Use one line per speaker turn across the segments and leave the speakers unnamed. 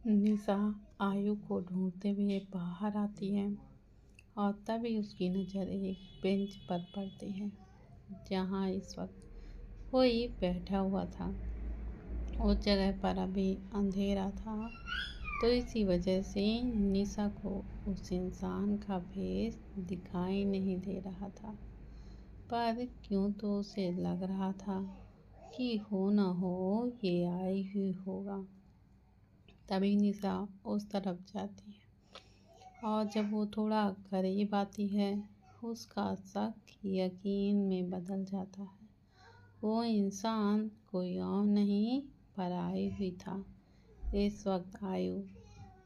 निशा आयु को ढूंढते हुए बाहर आती है और तभी उसकी नज़र एक बेंच पर पड़ती है जहाँ इस वक्त कोई बैठा हुआ था। उस जगह पर अभी अंधेरा था, तो इसी वजह से निशा को उस इंसान का भेस दिखाई नहीं दे रहा था। पर क्यों तो उसे लग रहा था कि हो न हो ये आई हुई होगा। तभी निशा उस तरफ जाती है और जब वो थोड़ा करीब आती है, उसका शक यकीन में बदल जाता है। वो इंसान कोई और नहीं पर आई हुई था। इस वक्त आयु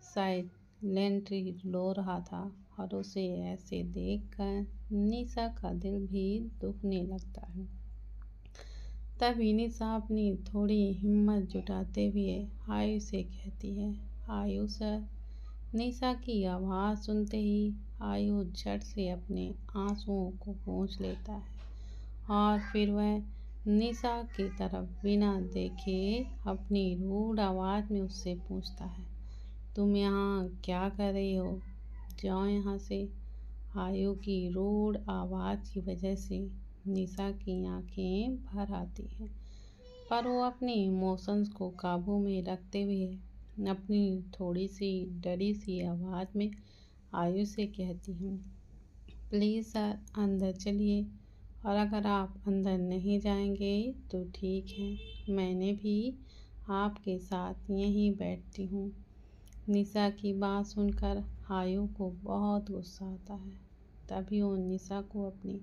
साइलेंटली रो रहा था और उसे ऐसे देखकर निशा का दिल भी दुखने लगता है। तभी निशा अपनी थोड़ी हिम्मत जुटाते हुए आयु से कहती है, आयु सर। निशा की आवाज़ सुनते ही आयु झट से अपने आंसुओं को पोंछ लेता है और फिर वह निशा की तरफ बिना देखे अपनी रूड आवाज़ में उससे पूछता है, तुम यहाँ क्या कर रही हो? जाओ यहाँ से। आयु की रूड आवाज़ की वजह से निशा की आंखें भर आती हैं, पर वो अपने इमोशंस को काबू में रखते हुए अपनी थोड़ी सी डरी सी आवाज़ में आयु से कहती हूँ, प्लीज़ सर अंदर चलिए, और अगर आप अंदर नहीं जाएंगे तो ठीक है, मैंने भी आपके साथ यहीं बैठती हूँ। निशा की बात सुनकर आयु को बहुत गुस्सा आता है। तभी वो निशा को अपनी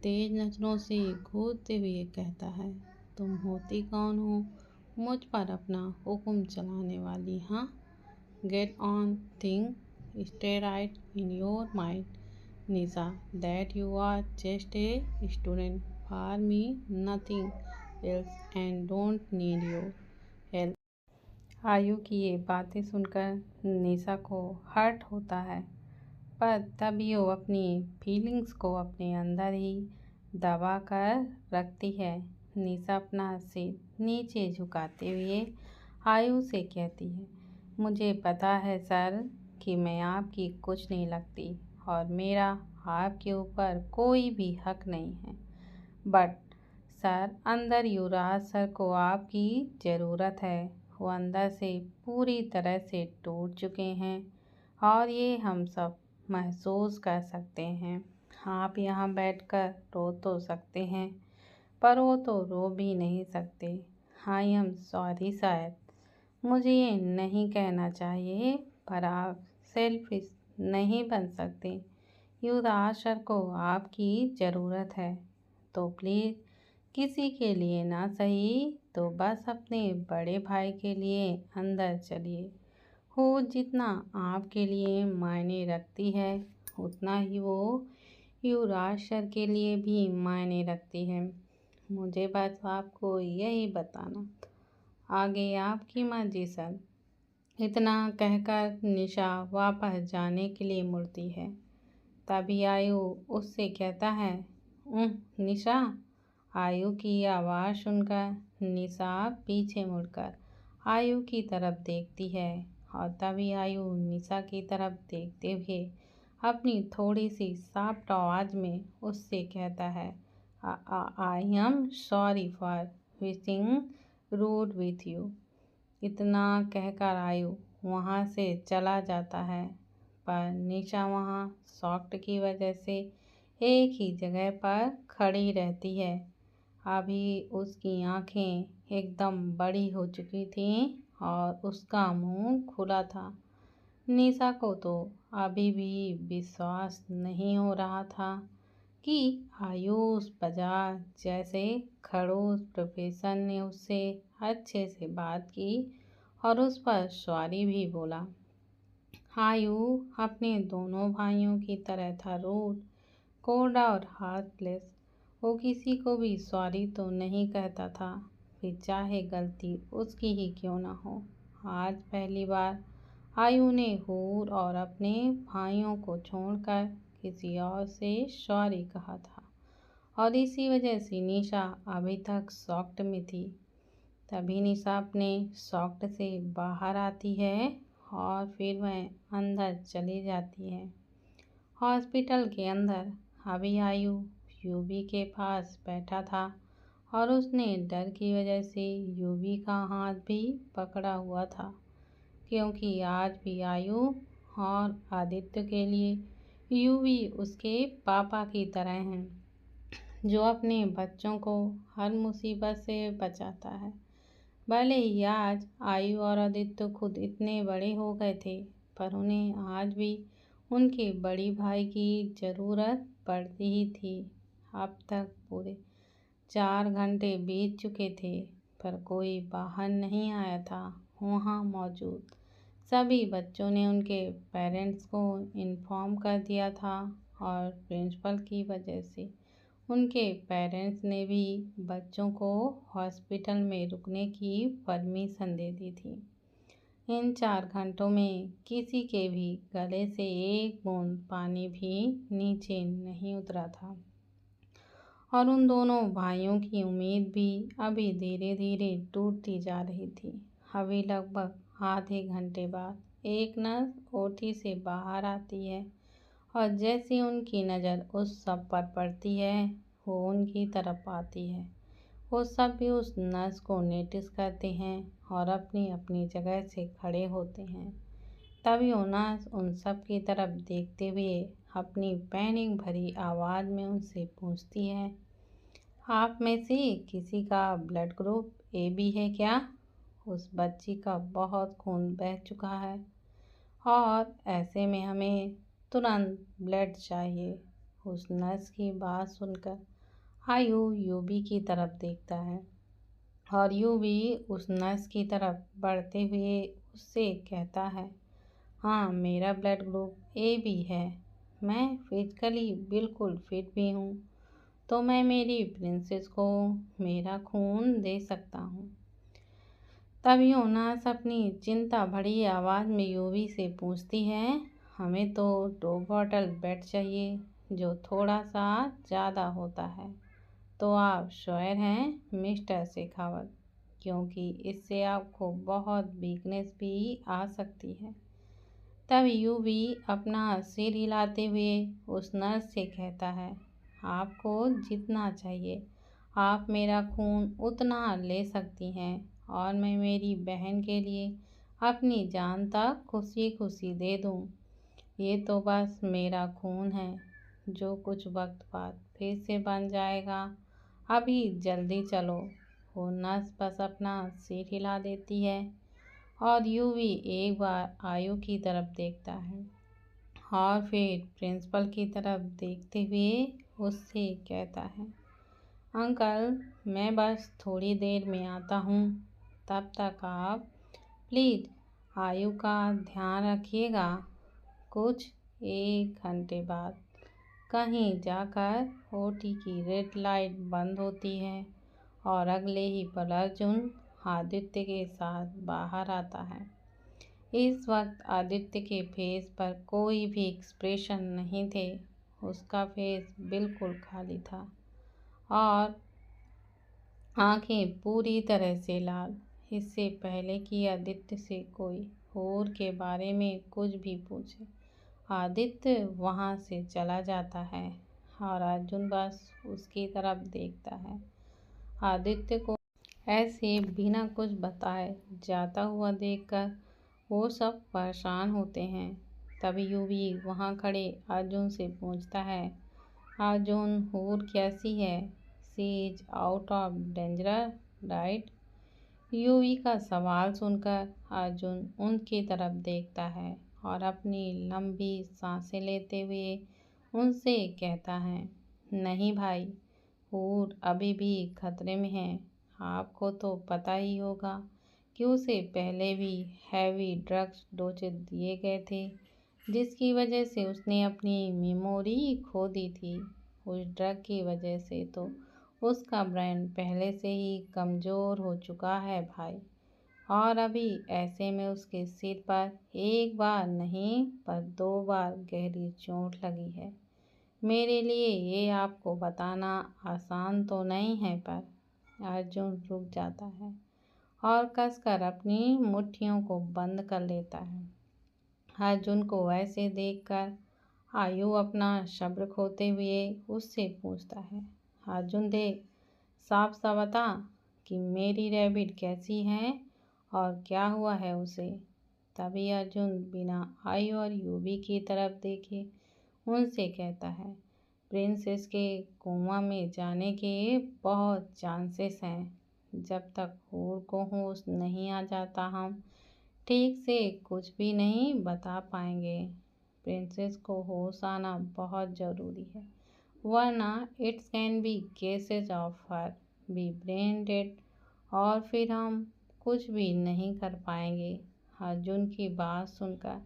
तेज नज़रों से घूरते हुए कहता है, तुम होती कौन हो मुझ पर अपना हुक्म चलाने वाली? हाँ, get on think stay right in your mind Nisha that you are just a student for me, nothing else and don't need your help. Ayu की ये बातें सुनकर निशा को हर्ट होता है, पर तभी वो अपनी फीलिंग्स को अपने अंदर ही दबा कर रखती है। निशा अपना सिर नीचे झुकाते हुए आयु से कहती है, मुझे पता है सर कि मैं आपकी कुछ नहीं लगती और मेरा आपके ऊपर कोई भी हक नहीं है, बट सर अंदर युवराज सर को आपकी ज़रूरत है। वो अंदर से पूरी तरह से टूट चुके हैं और ये हम सब महसूस कर सकते हैं। आप यहाँ बैठकर रो तो सकते हैं, पर वो तो रो भी नहीं सकते। आई एम सॉरी शायद मुझे ये नहीं कहना चाहिए, पर आप सेल्फिश नहीं बन सकते। युवराज सर को आपकी ज़रूरत है, तो प्लीज़ किसी के लिए ना सही तो बस अपने बड़े भाई के लिए अंदर चलिए। वो जितना आपके लिए मायने रखती है उतना ही वो युवराज सर के लिए भी मायने रखती है। मुझे बस आपको यही बताना, आगे आपकी मर्जी सर। इतना कहकर निशा वापस जाने के लिए मुड़ती है। तभी आयु उससे कहता है, निशा। आयु की आवाज़ सुनकर निशा पीछे मुड़कर आयु की तरफ देखती है और तभी आयु निशा की तरफ देखते हुए अपनी थोड़ी सी सॉफ्ट आवाज़ में उससे कहता है, I am sorry for wishing rude with you. इतना कहकर आयु वहाँ से चला जाता है, पर निशा वहाँ शॉक्ड की वजह से एक ही जगह पर खड़ी रहती है। अभी उसकी आंखें एकदम बड़ी हो चुकी थीं और उसका मुंह खुला था। निशा को तो अभी भी विश्वास नहीं हो रहा था कि आयुष बाजार जैसे खड़ूस प्रोफेसर ने उससे अच्छे से बात की और उस पर सॉरी भी बोला। आयु अपने दोनों भाइयों की तरह था रूड, कोल्ड और हार्टलेस। वो किसी को भी सॉरी तो नहीं कहता था, फिर चाहे गलती उसकी ही क्यों ना हो। आज पहली बार आयु ने हूर और अपने भाइयों को छोड़कर किसी और से सॉरी कहा था और इसी वजह से निशा अभी तक शॉक्ड में थी। तभी निशा अपने सॉफ्ट से बाहर आती है और फिर वह अंदर चली जाती है। हॉस्पिटल के अंदर अभी आयु यूवी के पास बैठा था और उसने डर की वजह से यूवी का हाथ भी पकड़ा हुआ था, क्योंकि आज भी आयु और आदित्य के लिए यूवी उसके पापा की तरह हैं, जो अपने बच्चों को हर मुसीबत से बचाता है। भले ही आज आयु और आदित्य खुद इतने बड़े हो गए थे, पर उन्हें आज भी उनके बड़ी भाई की ज़रूरत पड़ती ही थी। अब तक पूरे 4 घंटे बीत चुके थे, पर कोई बाहर नहीं आया था। वहाँ मौजूद सभी बच्चों ने उनके पेरेंट्स को इन्फॉर्म कर दिया था और प्रिंसिपल की वजह से उनके पेरेंट्स ने भी बच्चों को हॉस्पिटल में रुकने की परमिशन दे दी थी। इन 4 घंटों में किसी के भी गले से एक बूंद पानी भी नीचे नहीं उतरा था और उन दोनों भाइयों की उम्मीद भी अभी धीरे धीरे टूटती जा रही थी। अभी लगभग आधे घंटे बाद एक नर्स ओटी से बाहर आती है और जैसे उनकी नज़र उस सब पर पड़ती है, वो उनकी तरफ आती है। वो सब भी उस नर्स को नोटिस करते हैं और अपनी अपनी जगह से खड़े होते हैं। तभी वो नर्स उन सब की तरफ देखते हुए अपनी पैनिक भरी आवाज़ में उनसे पूछती है, आप में से किसी का ब्लड ग्रुप AB है क्या? उस बच्ची का बहुत खून बह चुका है और ऐसे में हमें तुरंत ब्लड चाहिए। उस नर्स की बात सुनकर आयु यूवी की तरफ देखता है और यूवी उस नर्स की तरफ बढ़ते हुए उससे कहता है, हाँ, मेरा ब्लड ग्रुप AB है। मैं फिजिकली बिल्कुल फिट भी हूँ, तो मैं मेरी प्रिंसेस को मेरा खून दे सकता हूँ। तभी नर्स अपनी चिंता भरी आवाज़ में यूवी से पूछती है, हमें तो 2 बॉटल ब्लड चाहिए, जो थोड़ा सा ज़्यादा होता है। तो आप श्योर हैं मिस्टर शेखावत, क्योंकि इससे आपको बहुत वीकनेस भी आ सकती है। तब यूवी अपना सिर हिलाते हुए उस नर्स से कहता है, आपको जितना चाहिए आप मेरा खून उतना ले सकती हैं और मैं मेरी बहन के लिए अपनी जान तक खुशी खुशी दे दूँ। ये तो बस मेरा खून है, जो कुछ वक्त बाद फिर से बन जाएगा। अभी जल्दी चलो। वो नर्स बस अपना सिर हिला देती है और यूवी एक बार आयु की तरफ देखता है और फिर प्रिंसिपल की तरफ देखते हुए उससे कहता है, अंकल, मैं बस थोड़ी देर में आता हूँ, तब तक आप प्लीज़ आयु का ध्यान रखिएगा। कुछ 1 घंटे बाद कहीं जाकर ओटी की रेड लाइट बंद होती है और अगले ही पल अर्जुन आदित्य के साथ बाहर आता है। इस वक्त आदित्य के फेस पर कोई भी एक्सप्रेशन नहीं थे। उसका फेस बिल्कुल खाली था और आंखें पूरी तरह से लाल। इससे पहले कि आदित्य से कोई और के बारे में कुछ भी पूछे, आदित्य वहाँ से चला जाता है और अर्जुन बस उसकी तरफ देखता है। आदित्य को ऐसे बिना कुछ बताए जाता हुआ देखकर वो सब परेशान होते हैं। तभी यूवी वहाँ खड़े अर्जुन से पूछता है, अर्जुन, हूर कैसी है? She is out of danger, right? UV का सवाल सुनकर अर्जुन उनकी तरफ देखता है और अपनी लंबी सांसें लेते हुए उनसे कहता है, नहीं भाई, हूर अभी भी खतरे में है। आपको तो पता ही होगा कि उसे पहले भी हैवी ड्रग्स डोजेज दिए गए थे, जिसकी वजह से उसने अपनी मेमोरी खो दी थी। उस ड्रग की वजह से तो उसका ब्रेन पहले से ही कमज़ोर हो चुका है भाई, और अभी ऐसे में उसके सिर पर एक बार नहीं पर 2 बार गहरी चोट लगी है। मेरे लिए ये आपको बताना आसान तो नहीं है, पर अर्जुन रुक जाता है और कसकर अपनी मुट्ठियों को बंद कर लेता है। अर्जुन को ऐसे देखकर आयु अपना सब्र खोते हुए उससे पूछता है, अर्जुन देख, साफ सा बता कि मेरी रैबिट कैसी है और क्या हुआ है उसे। तभी अर्जुन बिना आयु और यूवी की तरफ देखे उनसे कहता है, प्रिंसेस के कोमा में जाने के बहुत चांसेस हैं। जब तक हूर को होश नहीं आ जाता हम ठीक से कुछ भी नहीं बता पाएंगे। प्रिंसेस को होश आना बहुत ज़रूरी है, वरना it's can be cases of her be brain dead और फिर हम कुछ भी नहीं कर पाएंगे। अर्जुन की बात सुनकर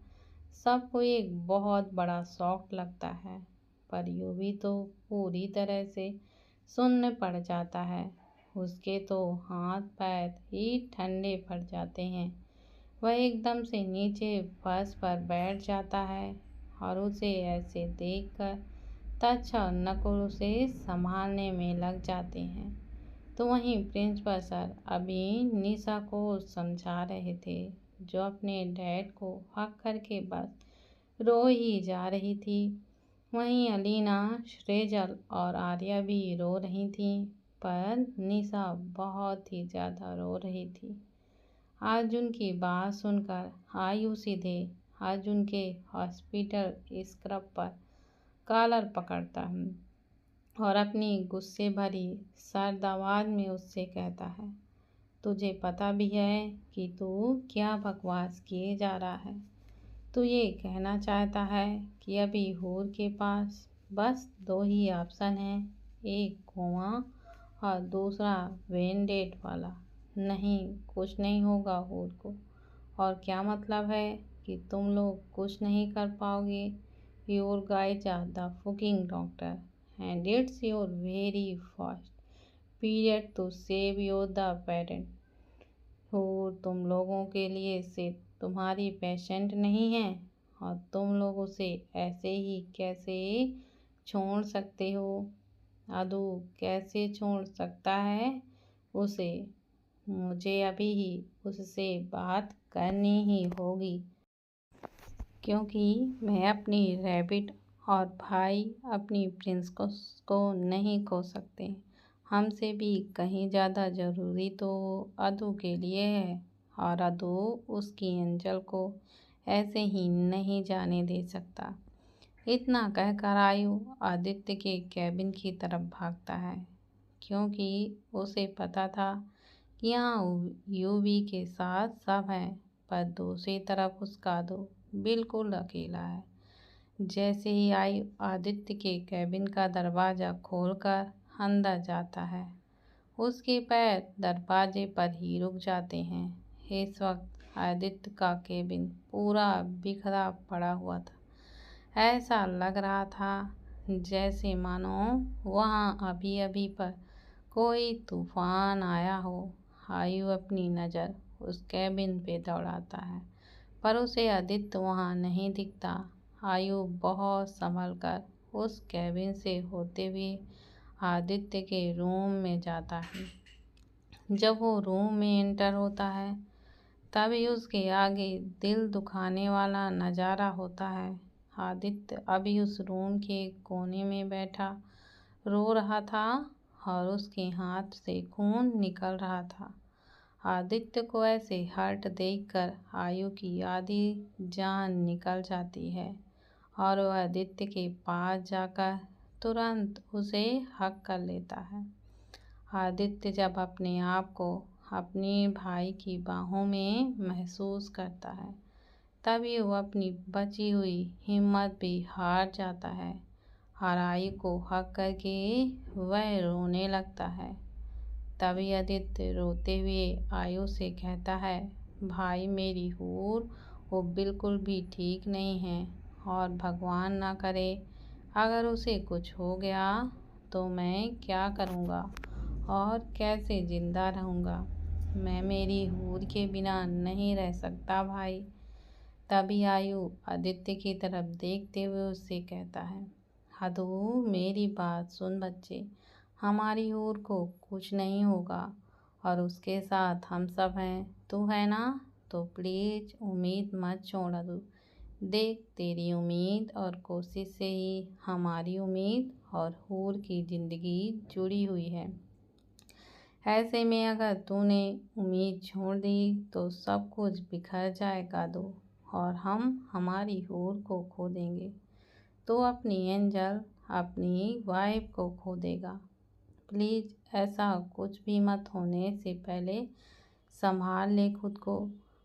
सबको एक बहुत बड़ा शॉक लगता है, पर यूवी तो पूरी तरह से सुन्न पड़ जाता है। उसके तो हाथ पैर ही ठंडे पड़ जाते हैं। वह एकदम से नीचे फर्श पर बैठ जाता है और उसे ऐसे देखकर तच्छ और नकुल उसे संभालने में लग जाते हैं। तो वहीं प्रिंसिपल अभी निशा को समझा रहे थे, जो अपने डैड को हक करके बस रो ही जा रही थी। वहीं अलीना, श्रेजल और आर्या भी रो रही थीं, पर निशा बहुत ही ज़्यादा रो रही थी। अर्जुन की बात सुनकर आयु सीधे अर्जुन के हॉस्पिटल स्क्रब पर कॉलर पकड़ता है और अपनी गुस्से भरी सर्द आवाज़ में उससे कहता है, तुझे पता भी है कि तू क्या बकवास किए जा रहा है। तू ये कहना चाहता है कि अभी हूर के पास बस 2 ही ऑप्शन हैं, एक कोमा और दूसरा ब्रेन डेड वाला। नहीं, कुछ नहीं होगा हूर को। और क्या मतलब है कि तुम लोग कुछ नहीं कर पाओगे। Your guys are the fucking doctor and it's your very first period to save your the parent. हूर तुम लोगों के लिए सिर्फ तुम्हारी पेशेंट नहीं है और तुम लोग उसे ऐसे ही कैसे छोड़ सकते हो। अदू कैसे छोड़ सकता है उसे। मुझे अभी ही उससे बात करनी ही होगी, क्योंकि मैं अपनी रैबिट और भाई अपनी प्रिंस को नहीं खो सकते। हमसे भी कहीं ज़्यादा ज़रूरी तो अदू के लिए है और अदू उसकी एंजल को ऐसे ही नहीं जाने दे सकता। इतना कहकर आयु आदित्य के कैबिन की तरफ भागता है, क्योंकि उसे पता था कि यहाँ यूवी के साथ सब हैं, पर दूसरी तरफ उसका दो बिल्कुल अकेला है। जैसे ही आयु आदित्य के कैबिन का दरवाज़ा खोलकर अंदर जाता है, उसके पैर दरवाजे पर ही रुक जाते हैं। इस वक्त आदित्य का केबिन पूरा बिखरा पड़ा हुआ था। ऐसा लग रहा था जैसे मानो वहाँ अभी अभी पर कोई तूफान आया हो। आयु अपनी नज़र उस केबिन पे दौड़ाता है, पर उसे आदित्य वहाँ नहीं दिखता। आयु बहुत संभल कर उस केबिन से होते हुए आदित्य के रूम में जाता है। जब वो रूम में एंटर होता है, तभी उसके आगे दिल दुखाने वाला नज़ारा होता है। आदित्य अभी उस रूम के कोने में बैठा रो रहा था और उसके हाथ से खून निकल रहा था। आदित्य को ऐसे हर्ट देखकर आयु की आधी जान निकल जाती है और वह आदित्य के पास जाकर तुरंत उसे हक कर लेता है। आदित्य जब अपने आप को अपने भाई की बाहों में महसूस करता है, तभी वो अपनी बची हुई हिम्मत भी हार जाता है और आयु को हक करके वह रोने लगता है। तभी आदित्य रोते हुए आयु से कहता है, भाई मेरी हूर वो बिल्कुल भी ठीक नहीं है और भगवान ना करे अगर उसे कुछ हो गया तो मैं क्या करूँगा और कैसे ज़िंदा रहूँगा। मैं मेरी हूर के बिना नहीं रह सकता भाई। तभी आयु आदित्य की तरफ देखते हुए उससे कहता है, अदू मेरी बात सुन बच्चे, हमारी हूर को कुछ नहीं होगा और उसके साथ हम सब हैं। तू है ना? तो प्लीज उम्मीद मत छोड़ अदू। देख, तेरी उम्मीद और कोशिश से ही हमारी उम्मीद और हूर की जिंदगी जुड़ी हुई है। ऐसे में अगर तूने उम्मीद छोड़ दी तो सब कुछ बिखर जाएगा दो, और हम हमारी हूर को खो देंगे। तो अपनी एंजल, अपनी वाइफ को खो देगा। प्लीज ऐसा कुछ भी मत होने से पहले संभाल ले खुद को।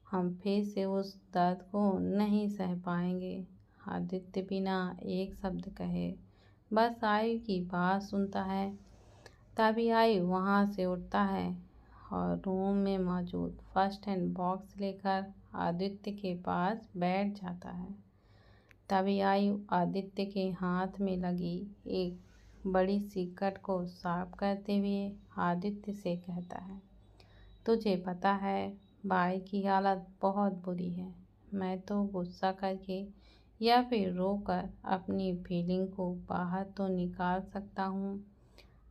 हम फिर से उस दर्द को नहीं सह पाएंगे। आदित्य बिना एक शब्द कहे बस आयु की बात सुनता है। तभी आयु वहाँ से उठता है और रूम में मौजूद फर्स्ट एंड बॉक्स लेकर आदित्य के पास बैठ जाता है। तभी आयु आदित्य के हाथ में लगी एक बड़ी सी कट को साफ करते हुए आदित्य से कहता है, तुझे पता है भाई की हालत बहुत बुरी है। मैं तो गुस्सा करके या फिर रोकर अपनी फीलिंग को बाहर तो निकाल सकता हूँ,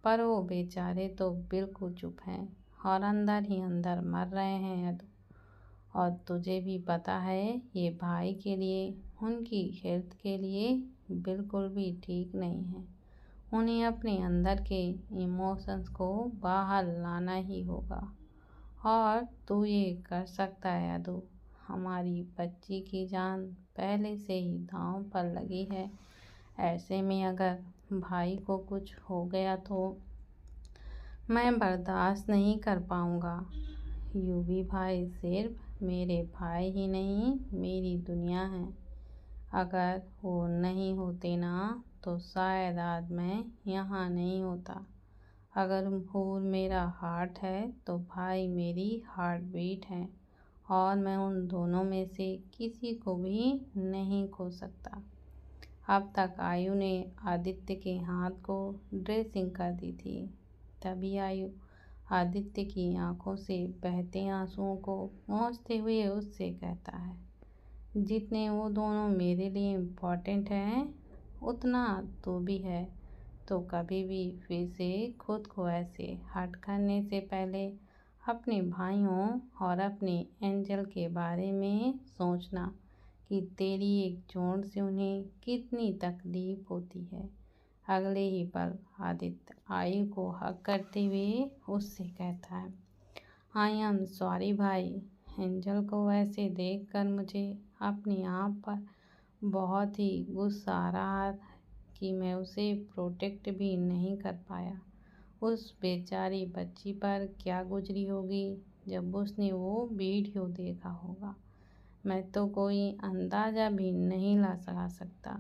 पर वो बेचारे तो बिल्कुल चुप हैं और अंदर ही अंदर मर रहे हैं अदू। और तुझे भी पता है ये भाई के लिए, उनकी हेल्थ के लिए बिल्कुल भी ठीक नहीं है। उन्हें अपने अंदर के इमोशंस को बाहर लाना ही होगा, और तू ये कर सकता है अदू। हमारी बच्ची की जान पहले से ही दांव पर लगी है। ऐसे में अगर भाई को कुछ हो गया तो मैं बर्दाश्त नहीं कर पाऊंगा। यूवी भाई सिर्फ मेरे भाई ही नहीं, मेरी दुनिया है। अगर वो नहीं होते ना तो शायद आज मैं यहाँ नहीं होता। अगर हूर मेरा हार्ट है तो भाई मेरी हार्ट बीट है, और मैं उन दोनों में से किसी को भी नहीं खो सकता। अब तक आयु ने आदित्य के हाथ को ड्रेसिंग कर दी थी। तभी आयु आदित्य की आंखों से बहते आंसुओं को पोंछते हुए उससे कहता है, जितने वो दोनों मेरे लिए इम्पोर्टेंट हैं उतना तू भी है। तो कभी भी फिर से खुद को ऐसे हर्ट करने से पहले अपने भाइयों और अपने एंजल के बारे में सोचना कि तेरी एक चोट से उन्हें कितनी तकलीफ होती है। अगले ही पल आदित्य आयु को हग करते हुए उससे कहता है, आई एम सॉरी भाई। एंजल को ऐसे देखकर मुझे अपने आप पर बहुत ही गुस्सा आ रहा कि मैं उसे प्रोटेक्ट भी नहीं कर पाया। उस बेचारी बच्ची पर क्या गुजरी होगी जब उसने वो वीडियो देखा होगा। मैं तो कोई अंदाज़ा भी नहीं लगा सकता।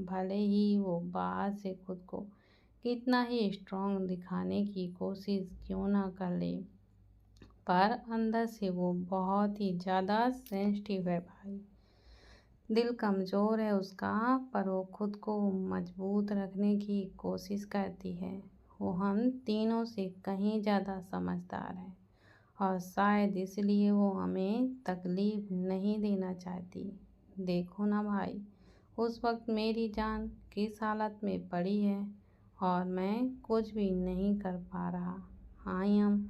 भले ही वो बाहर से खुद को कितना ही स्ट्रांग दिखाने की कोशिश क्यों ना कर ले, पर अंदर से वो बहुत ही ज़्यादा सेंसिटिव है भाई। दिल कमज़ोर है उसका, पर वो खुद को मजबूत रखने की कोशिश करती है। वो हम तीनों से कहीं ज़्यादा समझदार है, और शायद इसलिए वो हमें तकलीफ नहीं देना चाहती। देखो ना भाई, उस वक्त मेरी जान किस हालत में पड़ी है, और मैं कुछ भी नहीं कर पा रहा। I am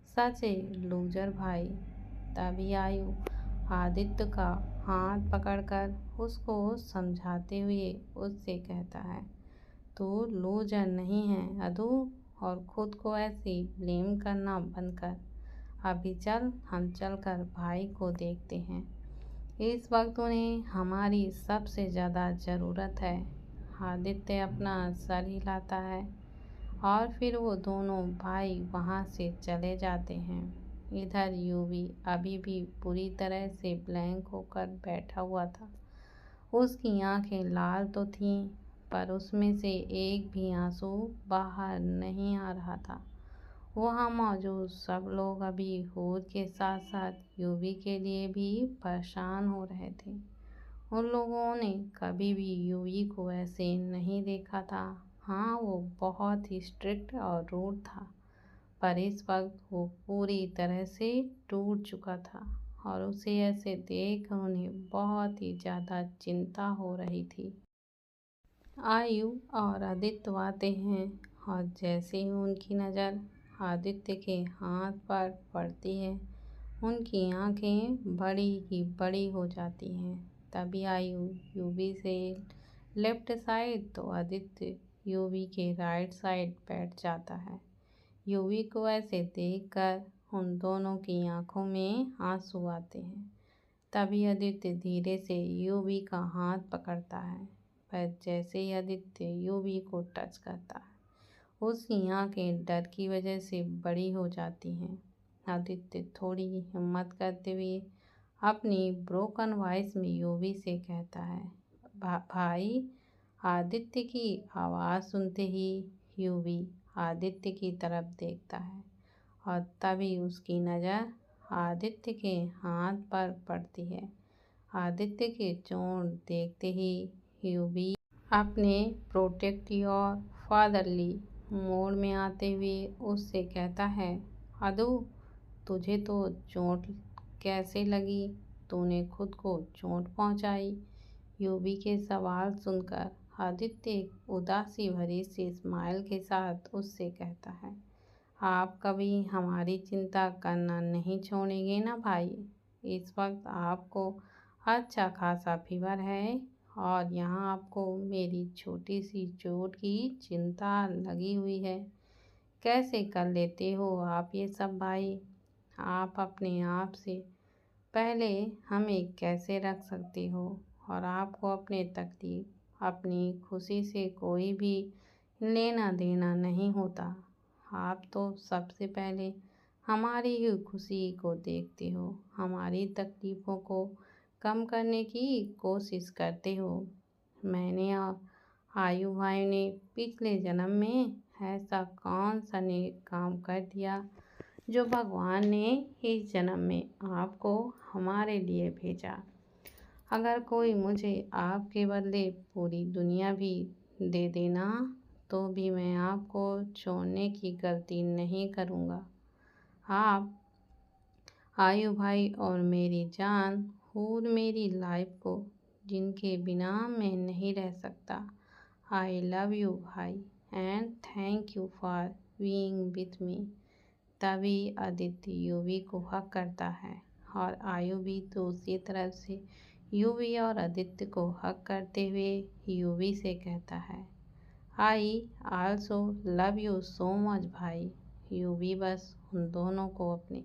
such A loser भाई। तभी आयु आदित्य का हाथ पकड़कर उसको समझाते हुए उससे कहता है, तू लूजर नहीं है अदू, और खुद को ऐसे ब्लेम करना बंद कर। अभी चल, हम चलकर भाई को देखते हैं। इस वक्त उन्हें हमारी सबसे ज़्यादा ज़रूरत है। आदित्य अपना सर हिलाता है और फिर वो दोनों भाई वहाँ से चले जाते हैं। इधर यूवी अभी भी पूरी तरह से ब्लैंक होकर बैठा हुआ था। उसकी आंखें लाल तो थीं, पर उसमें से एक भी आंसू बाहर नहीं आ रहा था। वहाँ मौजूद सब लोग अभी हूर के साथ साथ यूवी के लिए भी परेशान हो रहे थे। उन लोगों ने कभी भी यूवी को ऐसे नहीं देखा था। हाँ, वो बहुत ही स्ट्रिक्ट और रूड था, पर इस वक्त वो पूरी तरह से टूट चुका था, और उसे ऐसे देख उन्हें बहुत ही ज़्यादा चिंता हो रही थी। आयु और आदित्य आते हैं, और जैसे ही उनकी नज़र आदित्य के हाथ पर पड़ती है। उनकी आंखें बड़ी की बड़ी हो जाती हैं। तभी आयु यूवी से लेफ्ट साइड तो आदित्य यूवी के राइट साइड बैठ जाता है। यूवी को ऐसे देखकर उन दोनों की आंखों में आंसू आते हैं। तभी आदित्य धीरे से यूवी का हाथ पकड़ता है। पर जैसे ही आदित्य यूवी को टच करता है, उसकी आंखें डर की वजह से बड़ी हो जाती हैं। आदित्य थोड़ी हिम्मत करते हुए अपनी ब्रोकन वॉइस में यूवी से कहता है, भाई। आदित्य की आवाज़ सुनते ही यूवी आदित्य की तरफ देखता है और तभी उसकी नज़र आदित्य के हाथ पर पड़ती है। आदित्य के चोट देखते ही यूवी अपने प्रोटेक्टिव और फादरली मोड में आते हुए उससे कहता है, अदु, तुझे तो चोट कैसे लगी? तूने खुद को चोट पहुंचाई? यूवी के सवाल सुनकर आदित्य एक उदासी भरी सी स्माइल के साथ उससे कहता है, आप कभी हमारी चिंता करना नहीं छोड़ेंगे ना भाई। इस वक्त आपको अच्छा खासा फीवर है और यहाँ आपको मेरी छोटी सी चोट की चिंता लगी हुई है। कैसे कर लेते हो आप ये सब भाई? आप अपने आप से पहले हमें कैसे रख सकते हो? और आपको अपने तकलीफ, अपनी खुशी से कोई भी लेना देना नहीं होता। आप तो सबसे पहले हमारी ही खुशी को देखते हो, हमारी तकलीफ़ों को कम करने की कोशिश करते हो। मैंने और आयु भाई ने पिछले जन्म में ऐसा कौन सा नेक काम कर दिया जो भगवान ने इस जन्म में आपको हमारे लिए भेजा? अगर कोई मुझे आपके बदले पूरी दुनिया भी दे देना तो भी मैं आपको छोड़ने की गलती नहीं करूँगा। आप आयु भाई और मेरी जान और मेरी लाइफ को जिनके बिना मैं नहीं रह सकता। आई लव यू भाई and thank you for being with me. तभी आदित्य यूवी को हक करता है और आयु भी दूसरी तरफ से यूवी और आदित्य को हक करते हुए यूवी से कहता है, I also love you so much भाई। यूवी बस उन दोनों को अपने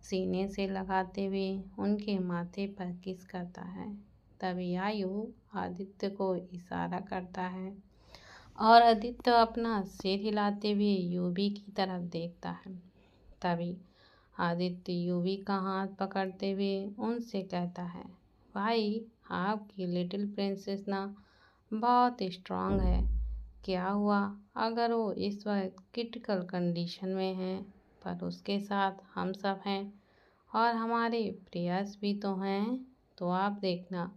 सीने से लगाते हुए उनके माथे पर किस करता है। तभी आयु आदित्य को इशारा करता है और आदित्य अपना सिर हिलाते हुए यूवी की तरफ देखता है। तभी आदित्य यूवी का हाथ पकड़ते हुए उनसे कहता है, भाई, आपकी लिटिल प्रिंसेस ना बहुत स्ट्रांग है। क्या हुआ अगर वो इस वक्त क्रिटिकल कंडीशन में है, पर उसके साथ हम सब हैं और हमारे प्रेयर्स भी तो हैं। तो आप देखना,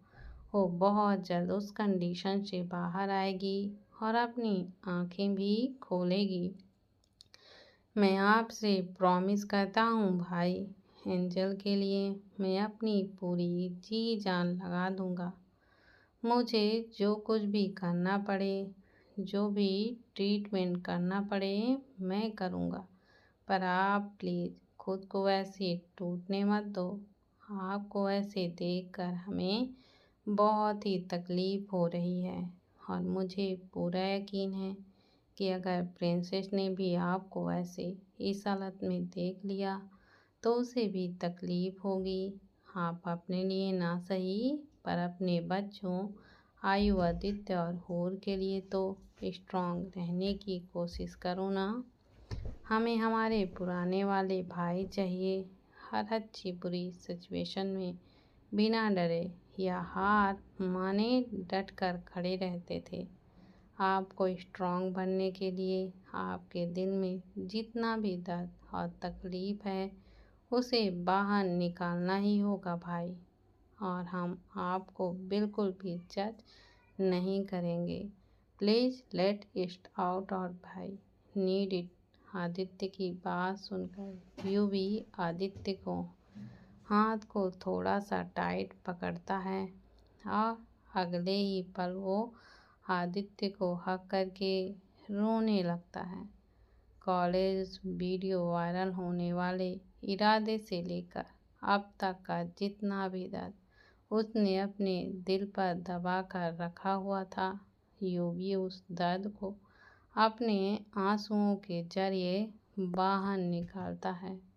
वो बहुत जल्द उस कंडीशन से बाहर आएगी और अपनी आंखें भी खोलेगी। मैं आपसे प्रॉमिस करता हूँ भाई, एंजल के लिए मैं अपनी पूरी जी जान लगा दूँगा। मुझे जो कुछ भी करना पड़े, जो भी ट्रीटमेंट करना पड़े, मैं करूँगा। पर आप प्लीज़ खुद को ऐसे टूटने मत दो। आपको ऐसे देखकर हमें बहुत ही तकलीफ़ हो रही है और मुझे पूरा यकीन है कि अगर प्रिंसेस ने भी आपको ऐसे इस हालत में देख लिया तो उसे भी तकलीफ़ होगी। आप अपने लिए ना सही पर अपने बच्चों आयु, आदित्य और हूर के लिए तो स्ट्रांग रहने की कोशिश करो ना। हमें हमारे पुराने वाले भाई चाहिए। हर अच्छी बुरी सिचुएशन में बिना डरे या हार माने डट कर खड़े रहते थे। आपको स्ट्रांग बनने के लिए आपके दिल में जितना भी दर्द और तकलीफ़ है उसे बाहर निकालना ही होगा भाई। और हम आपको बिल्कुल भी जज नहीं करेंगे। प्लीज़ लेट इट आउट और भाई नीड इट। आदित्य की बात सुनकर यूवी आदित्य को हाथ को थोड़ा सा टाइट पकड़ता है और अगले ही पल वो आदित्य को हक करके रोने लगता है। कॉलेज वीडियो वायरल होने वाले इरादे से लेकर अब तक का जितना भी दर्द उसने अपने दिल पर दबा कर रखा हुआ था, योगी उस दर्द को अपने आंसुओं के जरिए बाहर निकालता है।